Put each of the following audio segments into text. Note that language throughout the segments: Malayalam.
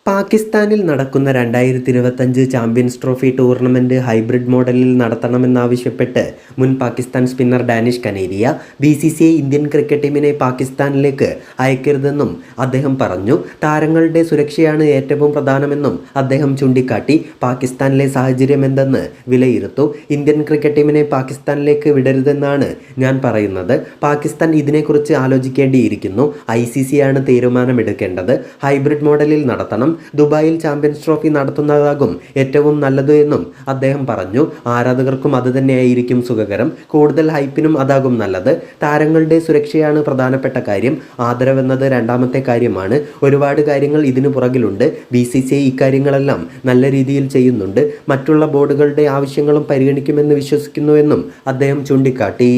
പാകിസ്ഥാനിൽ നടക്കുന്ന 2025 ചാമ്പ്യൻസ് ട്രോഫി ടൂർണമെന്റ് ഹൈബ്രിഡ് മോഡലിൽ നടത്തണമെന്നാവശ്യപ്പെട്ട് മുൻ Pakistan spinner Danish Kaneria BCCI Indian cricket ടീമിനെ പാകിസ്ഥാനിലേക്ക് അയക്കരുതെന്നും അദ്ദേഹം പറഞ്ഞു. താരങ്ങളുടെ സുരക്ഷയാണ് ഏറ്റവും പ്രധാനമെന്നും അദ്ദേഹം ചൂണ്ടിക്കാട്ടി. പാകിസ്ഥാനിലെ സാഹചര്യം എന്തെന്ന് വിലയിരുത്തു. ഇന്ത്യൻ ക്രിക്കറ്റ് ടീമിനെ പാകിസ്ഥാനിലേക്ക് വിടരുതെന്നാണ് ഞാൻ പറയുന്നത്. പാകിസ്ഥാൻ ഇതിനെക്കുറിച്ച് ആലോചിക്കേണ്ടിയിരിക്കുന്നു. ICC ആണ് തീരുമാനമെടുക്കേണ്ടത്. ഹൈബ്രിഡ് മോഡലിൽ നടത്തണം. ദുബായിൽ ചാമ്പ്യൻസ് ട്രോഫി നടത്തുന്നതാകും ഏറ്റവും നല്ലത് എന്നും അദ്ദേഹം പറഞ്ഞു. ആരാധകർക്കും അതുതന്നെയായിരിക്കും സുഖകരം. കൂടുതൽ ഹൈപ്പിനും അതാകും നല്ലത്. താരങ്ങളുടെ സുരക്ഷയാണ് പ്രധാനപ്പെട്ട കാര്യം. ആദരവെന്നത് രണ്ടാമത്തെ കാര്യമാണ്. ഒരുപാട് കാര്യങ്ങൾ ഇതിനു പുറകിലുണ്ട്. BCCI ഇക്കാര്യങ്ങളെല്ലാം നല്ല രീതിയിൽ ചെയ്യുന്നുണ്ട്. മറ്റുള്ള ബോർഡുകളുടെ ആവശ്യങ്ങളും പരിഗണിക്കുമെന്ന് വിശ്വസിക്കുന്നുവെന്നും അദ്ദേഹം ചൂണ്ടിക്കാട്ടി.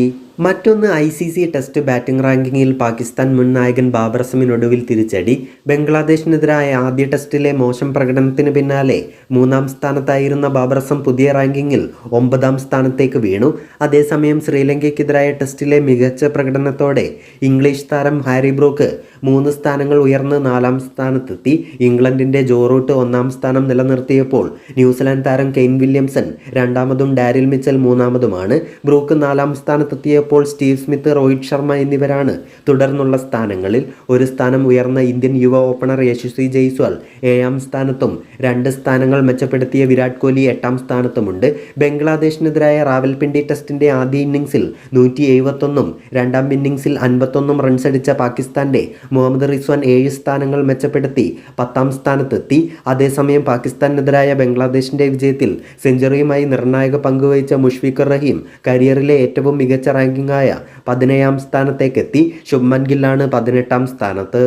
മറ്റൊന്ന് ICC ടെസ്റ്റ് ബാറ്റിംഗ് റാങ്കിങ്ങിൽ പാകിസ്ഥാൻ മുൻ നായകൻ ബാബർ അസമിനൊടുവിൽ തിരിച്ചടി. ബംഗ്ലാദേശിനെതിരായ ആദ്യ ടെസ്റ്റിലെ മോശം പ്രകടനത്തിന് പിന്നാലെ 3-ാം സ്ഥാനത്തായിരുന്ന ബാബർ അസം പുതിയ റാങ്കിങ്ങിൽ 9-ാം സ്ഥാനത്തേക്ക് വീണു. അതേസമയം ശ്രീലങ്കയ്ക്കെതിരായ ടെസ്റ്റിലെ മികച്ച പ്രകടനത്തോടെ ഇംഗ്ലീഷ് താരം ഹാരി ബ്രൂക്ക് 3 സ്ഥാനങ്ങൾ ഉയർന്ന് 4-ാം സ്ഥാനത്തെത്തി. ഇംഗ്ലണ്ടിൻ്റെ ജോ റൂട്ട് 1-ാം സ്ഥാനം നിലനിർത്തിയപ്പോൾ ന്യൂസിലാൻഡ് താരം കെയ്ൻ വില്യംസൺ 2-ാമതും ഡാരിൽ മിച്ചൽ 3-ാമതുമാണ്. ബ്രൂക്ക് 4-ാം സ്ഥാനത്തെത്തിയപ്പോൾ സ്റ്റീവ് സ്മിത്ത്, രോഹിത് ശർമ്മ എന്നിവരാണ് തുടർന്നുള്ള സ്ഥാനങ്ങളിൽ. ഒരു സ്ഥാനം ഉയർന്ന ഇന്ത്യൻ യുവ ഓപ്പണർ യശസ്വി ജയ്സ്വാൾ 7-ാം സ്ഥാനത്തും 2 സ്ഥാനങ്ങൾ മെച്ചപ്പെടുത്തിയ വിരാട് കോഹ്ലി 8-ാം സ്ഥാനത്തുമുണ്ട്. ബംഗ്ലാദേശിനെതിരായ റാവൽപിണ്ടി ടെസ്റ്റിൻ്റെ ആദ്യ ഇന്നിംഗ്സിൽ 171-ഉം 2-ാം ഇന്നിംഗ്സിൽ 51-ഉം റൺസടിച്ച പാകിസ്ഥാൻ്റെ മുഹമ്മദ് റിസ്വാൻ 7 സ്ഥാനങ്ങൾ മെച്ചപ്പെടുത്തി 10-ാം സ്ഥാനത്തെത്തി. അതേസമയം പാകിസ്ഥാനെതിരായ ബംഗ്ലാദേശിൻ്റെ വിജയത്തിൽ സെഞ്ചുറിയുമായി നിർണായക പങ്കുവഹിച്ച മുഷ്ഫിഖുർ റഹീം കരിയറിലെ ഏറ്റവും മികച്ച റാങ്കിങ്ങായ 17-ാം സ്ഥാനത്തേക്കെത്തി. ശുഭ്മാൻ ഗില്ലാണ് 18-ാം സ്ഥാനത്ത്.